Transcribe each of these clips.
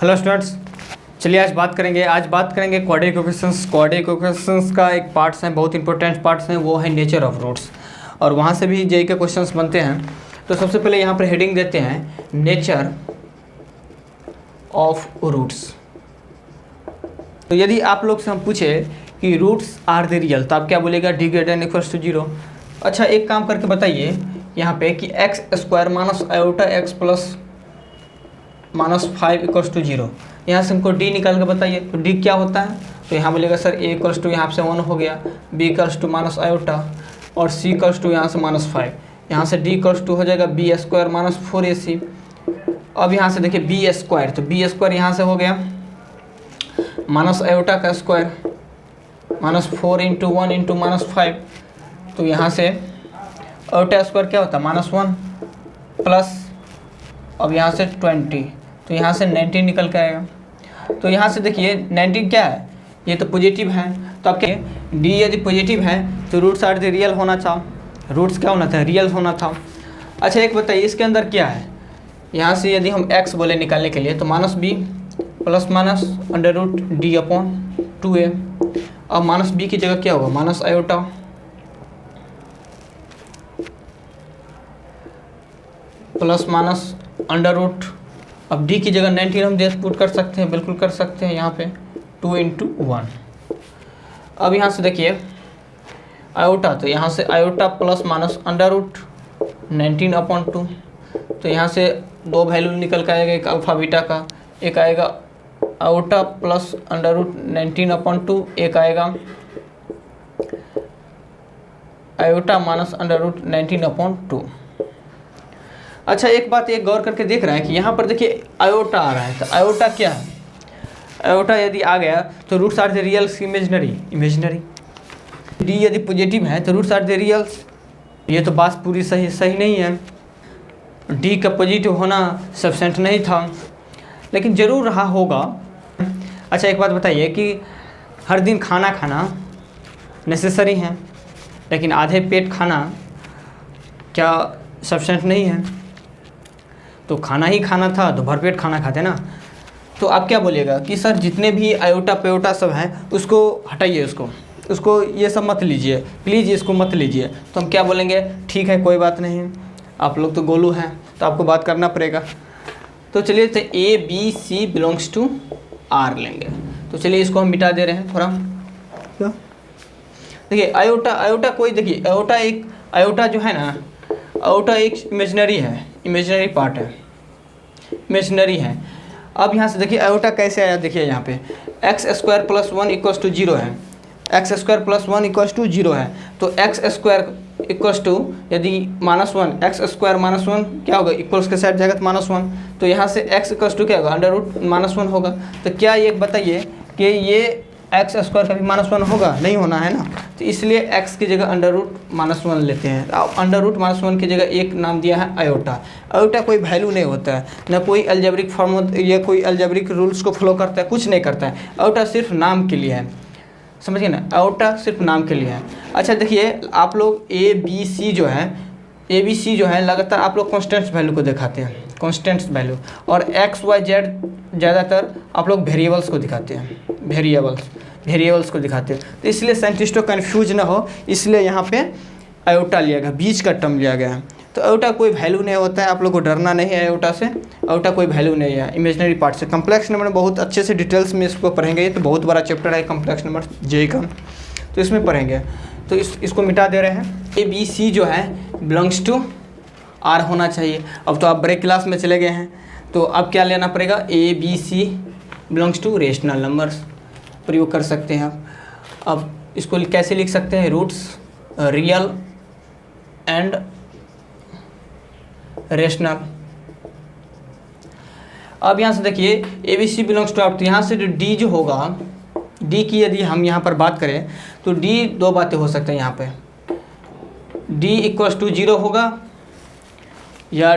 Hello students, चलिए आज बात करेंगे क्वाड्रेटिक इक्वेशंस का एक पार्ट्स हैं, बहुत इंपॉर्टेंट पार्ट्स हैं, वो है नेचर ऑफ रूट्स। और वहाँ से भी जेईई के क्वेश्चंस बनते हैं। तो सबसे पहले यहाँ पर हेडिंग देते हैं नेचर ऑफ रूट्स। तो यदि आप लोग से हम पूछे कि रूट्स आर द रियल, तो आप क्या बोलेगा? D greater than equals to 0। अच्छा, एक काम करके बताइए यहाँ पे कि x square minus iota x plus minus 5 equals to 0। यहाँ से हमको डी निकाल के बताइए, तो डी क्या होता है? तो यहाँ बोलेगा सर ए इक्वल्स टू यहाँ से 1 हो गया, b equals to minus iota और सी इक्वल्स टू यहाँ से माइनस 5। यहाँ से डी इक्वल्स टू हो जाएगा बी स्क्वायर माइनस 4ac। अब यहाँ से देखिए बी स्क्वायर, तो बी स्क्वायर यहाँ से हो गया माइनस आयोटा का square minus 4 into 1 into minus 5। तो यहाँ से आयोटा स्क्वायर क्या होता है? माइनस 1 प्लस अब यहाँ से 20, तो यहाँ से 19 निकल के आएगा। तो यहाँ से देखिए 19 क्या है? ये तो पॉजिटिव है, तो आप क्या डी यदि पॉजिटिव है तो रूट्स आर द रियल होना था। रूट्स क्या होना था? रियल होना था। अच्छा एक बताइए इसके अंदर क्या है? यहाँ से यदि हम x बोले निकालने के लिए तो minus b plus minus under root d upon 2a। अब माइनस बी की जगह क्या होगा? Minus iota plus minus under root, अब डी की जगह 19 हम पुट कर सकते हैं, बिल्कुल कर सकते हैं यहाँ पे 2 इंटू 1। अब यहाँ से देखिए आयोटा, तो यहाँ से iota plus minus under root 19 upon 2। तो यहाँ से दो वैल्यू निकल के आएगा, एक अल्फ़ा बीटा का, एक आएगा iota plus under root 19 upon 2, एक आएगा iota minus under root 19 upon 2। अच्छा एक बात एक गौर करके देख रहा है कि यहाँ पर देखिए आयोटा आ रहा है, तो आयोटा क्या है? आयोटा यदि आ गया तो roots are the reals imaginary. D यदि पॉजिटिव है तो रूट्स आर द रियल्स। ये तो बात पूरी सही नहीं है। डी का पॉजिटिव होना सफिशिएंट नहीं था, लेकिन ज़रूर रहा होगा। अच्छा एक बात बताइए कि हर दिन खाना खाना नेसेसरी है, लेकिन आधे पेट खाना क्या सफिशिएंट नहीं है? तो खाना ही खाना था तो भरपेट खाना खाते ना। तो आप क्या बोलिएगा कि सर जितने भी आयोटा पेयोटा सब हैं उसको हटाइए, उसको ये सब मत लीजिए, प्लीज़ इसको मत लीजिए। तो हम क्या बोलेंगे? ठीक है कोई बात नहीं, आप लोग तो गोलू हैं तो आपको बात करना पड़ेगा। तो चलिए तो a b c belongs to r लेंगे। तो चलिए इसको हम मिटा दे रहे हैं थोड़ा। देखिए आयोटा कोई, देखिए आयोटा जो है ना, आयोटा एक इमेजिनरी पार्ट है, इमेजिनरी है। अब यहाँ से देखिए आयोटा कैसे आया? देखिए यहाँ पे x square plus 1 equals to 0 है, x square plus 1 equals to 0 है। तो एक्स स्क्वायर इक्वल्स टू यदि माइनस 1, एक्स स्क्वायर माइनस 1 क्या होगा? इक्वल्स के साइड जाएगा तो माइनस 1। तो यहाँ से एक्स इक्वल्स टू क्या होगा? अंडर रूट माइनस 1 होगा। तो क्या ये बताइए कि ये एक्स स्क्वायर का भी माइनस 1 होगा? नहीं होना है ना। तो इसलिए एक्स की जगह अंडर रूट माइनस 1 लेते हैं। अंडर रूट माइनस 1 की जगह एक नाम दिया है आयोटा। आयोटा कोई वैल्यू नहीं होता है, ना कोई अलजेब्रिक फॉर्म या कोई अलजेब्रिक रूल्स को फॉलो करता है, कुछ नहीं करता है। आयोटा सिर्फ नाम के लिए है, समझिए ना, आयोटा सिर्फ नाम के लिए है। अच्छा देखिए आप लोग ए बी सी जो है लगातार आप लोग कॉन्स्टेंट्स वैल्यू को दिखाते हैं, कॉन्स्टेंट्स वैल्यू, और एक्स वाई जेड ज़्यादातर आप लोग वेरिएबल्स को दिखाते हैं, वेरिएबल्स को दिखाते हैं। तो इसलिए साइंटिस्टों कन्फ्यूज ना हो, इसलिए यहाँ पे आयोटा लिया गया, बीच का टर्म लिया गया है। तो आयोटा कोई वैल्यू नहीं होता है, आप लोग को डरना नहीं है आयोटा से। आयोटा कोई वैल्यू नहीं है, इमेजिनरी पार्ट से। कम्प्लेक्स नंबर में बहुत अच्छे से डिटेल्स में इसको पढ़ेंगे, ये तो बहुत बड़ा चैप्टर है कम्प्लेक्स नंबर जेईई का, तो इसमें पढ़ेंगे। तो इसको मिटा दे रहे हैं। ए बी सी जो है बिलोंग्स टू आर होना चाहिए। अब तो आप ब्रेक क्लास में चले गए हैं, तो अब क्या लेना पड़ेगा? A b c belongs to rational numbers प्रयोग कर सकते हैं आप। अब इसको कैसे लिख सकते हैं? Roots real and rational. अब यहाँ से देखिए a b c belongs to r, तो यहाँ से जो डी जो होगा, डी की यदि हम यहाँ पर बात करें तो डी दो बातें हो सकते हैं यहाँ पे। डी इक्वल्स टू 0 होगा या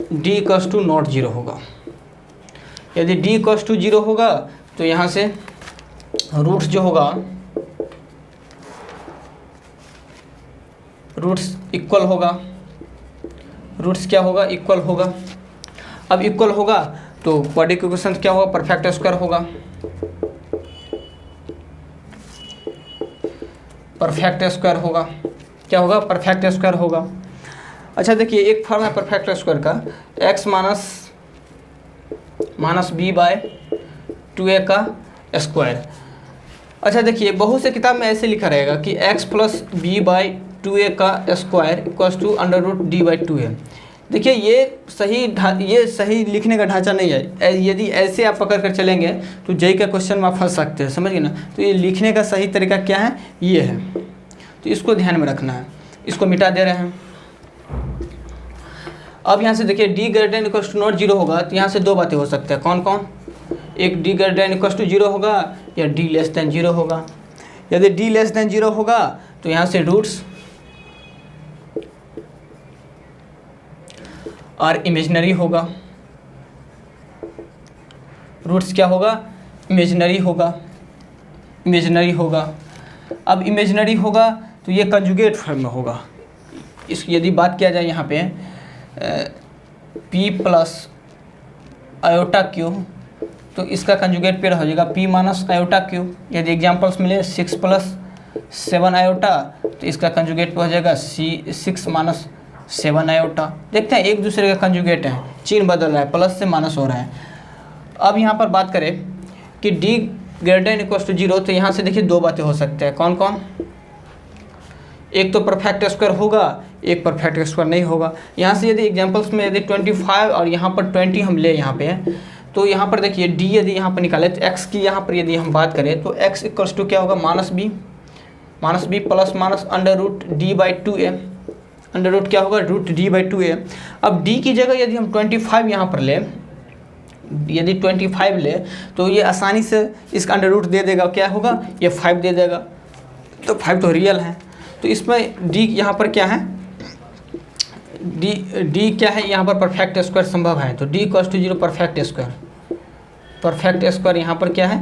डी इक्वल्स टू नॉट 0 होगा। यदि डी इक्वल्स टू 0 होगा तो यहाँ से रूट्स जो होगा, रूट्स इक्वल होगा, रूट्स क्या होगा? इक्वल होगा। अब इक्वल होगा तो क्वाड्रेटिक इक्वेशन क्या होगा, परफेक्ट स्क्वायर होगा, परफेक्ट स्क्वायर होगा, क्या होगा, परफेक्ट स्क्वायर होगा। अच्छा देखिए एक फॉर्म है परफेक्ट स्क्वायर का, x minus b by 2a का स्क्वायर। अच्छा देखिए बहुत से किताब में ऐसे लिखा रहेगा कि x plus B by 2a का square equals to under root d by 2a। देखिए ये सही लिखने का ढांचा नहीं है। यदि ऐसे आप पकड़ कर चलेंगे तो जेई का क्वेश्चन में आप फंस सकते हैं, समझिए ना। तो ये लिखने का सही तरीका क्या है, ये है, तो इसको ध्यान में रखना है। इसको मिटा दे रहे हैं। अब यहाँ से देखिए d greater than equals to not zero होगा, तो यहाँ से दो बातें हो सकती हैं। कौन कौन, एक d greater than equals to zero होगा या डी लेस देन जीरो होगा। यदि डी लेस देन जीरो होगा तो यहाँ से रूट्स और इमेजिनरी होगा, रूट्स क्या होगा, इमेजिनरी होगा, इमेजिनरी होगा। अब इमेजिनरी होगा तो ये कंजुगेट फॉर्म में होगा। इस यदि बात किया जाए यहाँ पे p प्लस आयोटा क्यू, तो इसका कंजुगेट पेयर हो जाएगा p माइनस आयोटा क्यू। यदि एग्जांपल्स मिले 6 प्लस 7 आयोटा, तो इसका कंजुगेट पे हो जाएगा 6 माइनस 7 आयोटा। देखते हैं एक दूसरे का कंजुगेट है, चिन्ह बदल रहा है, प्लस से माइनस हो रहा है। अब यहाँ पर बात करें कि d greater than equals to zero, तो यहाँ से देखिए दो बातें हो सकते हैं। कौन कौन, एक तो परफेक्ट स्क्वायर होगा, एक परफेक्ट स्क्वायर नहीं होगा। यहाँ से यदि एग्जांपल्स में यदि 25 और यहाँ पर 20 हम ले यहाँ पे, तो यहाँ पर देखिए d यदि यहाँ पर निकाले तो x की यहाँ पर यदि हम बात करें तो x इक्वल्स टू क्या होगा, minus b plus minus under root d by 2a। Under root क्या होगा, रूट डी बाई 2a। अब d की जगह यदि हम 25 यहाँ पर ले, यदि 25 ले तो ये आसानी से इसका अंडर रूट दे देगा, क्या होगा, ये 5 दे देगा। तो 5 तो रियल है, तो इसमें d यहाँ पर क्या है, d क्या है यहाँ पर, परफेक्ट स्क्वायर संभव है। तो d equals to zero perfect square यहाँ पर क्या है,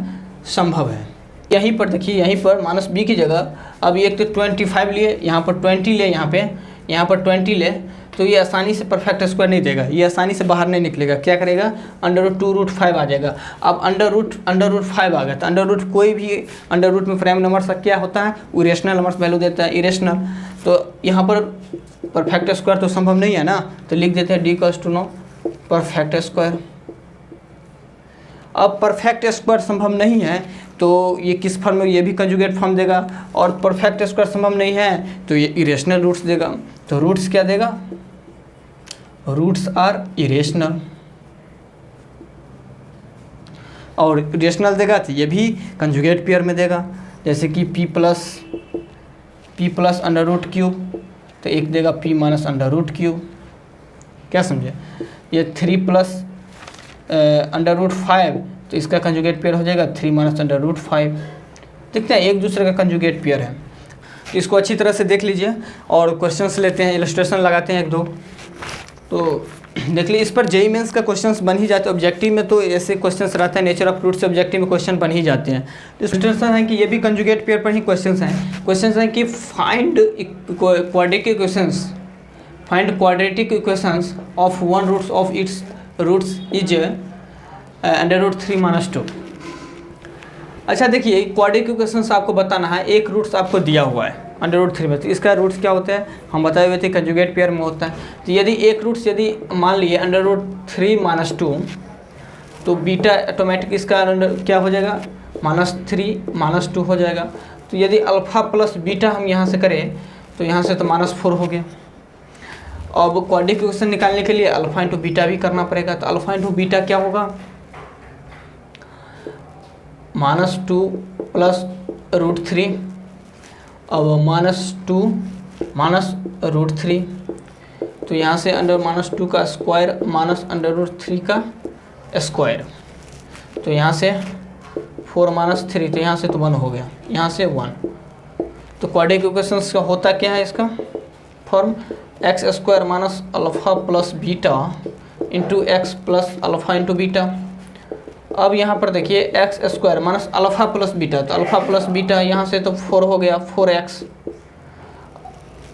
संभव है। यहीं पर देखिए, यहीं पर माइनस बी की जगह अब एक तो 25 लिए, यहाँ पर 20 ले, यहाँ पर 20 ले, तो ये आसानी से परफेक्ट स्क्वायर नहीं देगा, ये आसानी से बाहर नहीं निकलेगा। क्या करेगा, अंडर रूट 2 रूट 5 आ जाएगा। अब अंडर रूट 5 आ गया, तो अंडर रूट कोई भी अंडर रूट में प्राइम नंबर क्या होता है, वो इरेशनल नंबर्स वैल्यू देता है, इरेशनल। तो यहाँ पर परफेक्ट स्क्वायर तो संभव नहीं है ना, तो लिख देते हैं d equals to no perfect square. अब परफेक्ट स्क्वायर संभव नहीं है तो ये किस फॉर्म में, ये भी कंजुगेट फॉर्म देगा। और परफेक्ट स्क्वायर संभव नहीं है तो ये इरेशनल रूट्स देगा। तो रूट्स क्या देगा, रूट्स आर इरेशनल। और इरेशनल देगा तो ये भी कंजुगेट पेयर में देगा, जैसे कि p plus under root cube, तो एक देगा p minus under root cube. क्या समझे, ये 3 प्लस अंडर रूट 5, तो इसका कंजुगेट पेयर हो जाएगा 3 माइनस अंडर रूट 5। देखते हैं एक दूसरे का कंजुगेट पेयर है। इसको अच्छी तरह से देख लीजिए और क्वेश्चंस लेते हैं, इलस्ट्रेशन लगाते हैं एक दो। तो देख लीजिए, इस पर जेईई मेंस का क्वेश्चंस बन ही जाते हैं। ऑब्जेक्टिव में तो ऐसे क्वेश्चंस रहते हैं, नेचर ऑफ रूट से ऑब्जेक्टिव में क्वेश्चन बन ही जाते हैं। इलस्ट्रेशन है कि ये भी कंजुगेट पेयर पर ही क्वेश्चंस हैं। क्वेश्चंस हैं कि find quadratic equations of one roots of its roots is under root 3 minus 2। अच्छा देखिए, क्वाड्रेटिक इक्वेशंस आपको बताना है, एक रूट्स आपको दिया हुआ है अंडर रूट 3 में, तो इसका रूट्स क्या होता है, हम बताए हुए थे कंजुगेट पेयर में होता है। तो यदि एक रूट्स यदि मान लिए अंडर रूट 3 माइनस 2, तो बीटा ऑटोमेटिक इसका क्या हो जाएगा, -3 -2 हो जाएगा। तो यदि अल्फ़ा प्लस बीटा हम यहाँ से करें तो यहाँ से तो -4 हो गया। अब क्वाड्रेटिक इक्वेशन निकालने के लिए अल्फ़ा इंटू बीटा भी करना पड़ेगा। तो अल्फ़ा इंटू बीटा क्या होगा, -2 प्लस रूट 3, अब -2 माइनस रूट 3, तो यहाँ से अंडर -2 का स्क्वायर माइनस अंडर रूट 3 का स्क्वायर, तो यहाँ से 4 माइनस 3, तो यहाँ से तो 1 हो गया, यहाँ से 1। तो क्वाड्रेटिक इक्वेशंस का होता क्या है, इसका form x square minus alpha plus beta into x plus alpha into beta. अब यहाँ पर देखिए x square minus alpha plus beta, तो अल्फ़ा प्लस बीटा यहाँ से तो 4 हो गया, 4x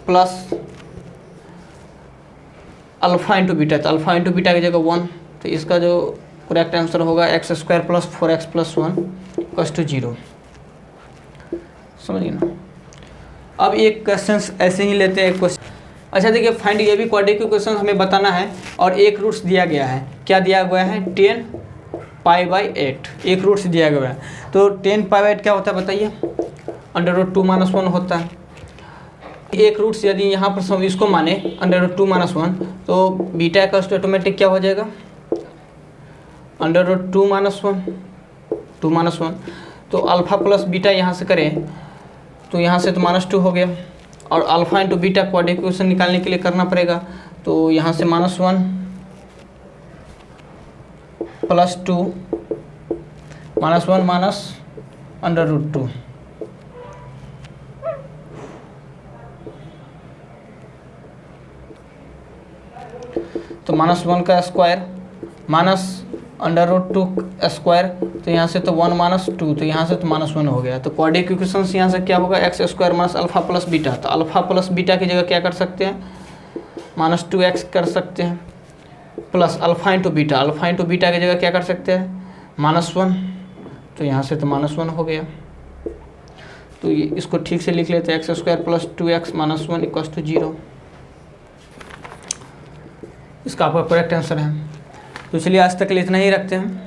plus alpha into beta, तो अल्फ़ा इंटू बीटा की जगह 1, तो इसका जो करेक्ट आंसर होगा x square plus 4x plus 1 equals to 0। समझिए ना। अब एक क्वेश्चन ऐसे ही लेते हैं क्वेश्चन। अच्छा देखिए फाइंड, ये भी क्वाड्रेटिक क्वेश्चन हमें बताना है और एक रूट्स दिया गया है। क्या दिया गया है? 10π/8 एक रूट्स दिया गया है। तो 10π/8 क्या होता है बताइए? √2 - 1 होता है। एक रूट्स यदि यहाँ पर इसको माने √2 - 1 तो बीटा का ऑटोमेटिक क्या हो जाएगा? √2 - 1 तो अल्फ़ा प्लस बीटा यहाँ से करें तो यहाँ से तो -2 हो गया, और alpha into beta quadratic equation निकालने के लिए करना पड़ेगा। तो यहाँ से -1 + 2 -1 -√2 तो -1 का स्क्वायर -√2 स्क्वायर, तो यहाँ से तो 1 - 2 तो यहाँ से तो -1 हो गया। तो क्वाड्रेटिक इक्वेशन यहाँ से क्या होगा? x square minus alpha plus beta. तो अल्फ़ा प्लस बीटा की जगह क्या कर सकते हैं? -2x कर सकते हैं, plus alpha into beta. Alpha into beta की जगह क्या कर सकते हैं? -1 तो यहाँ से तो -1 हो गया। तो ये इसको ठीक से लिख लेते हैं, x square plus 2x - 1 equals to 0। इसका आपका करेक्ट आंसर है। तो चलिए आज तक के लिए इतना ही रखते हैं।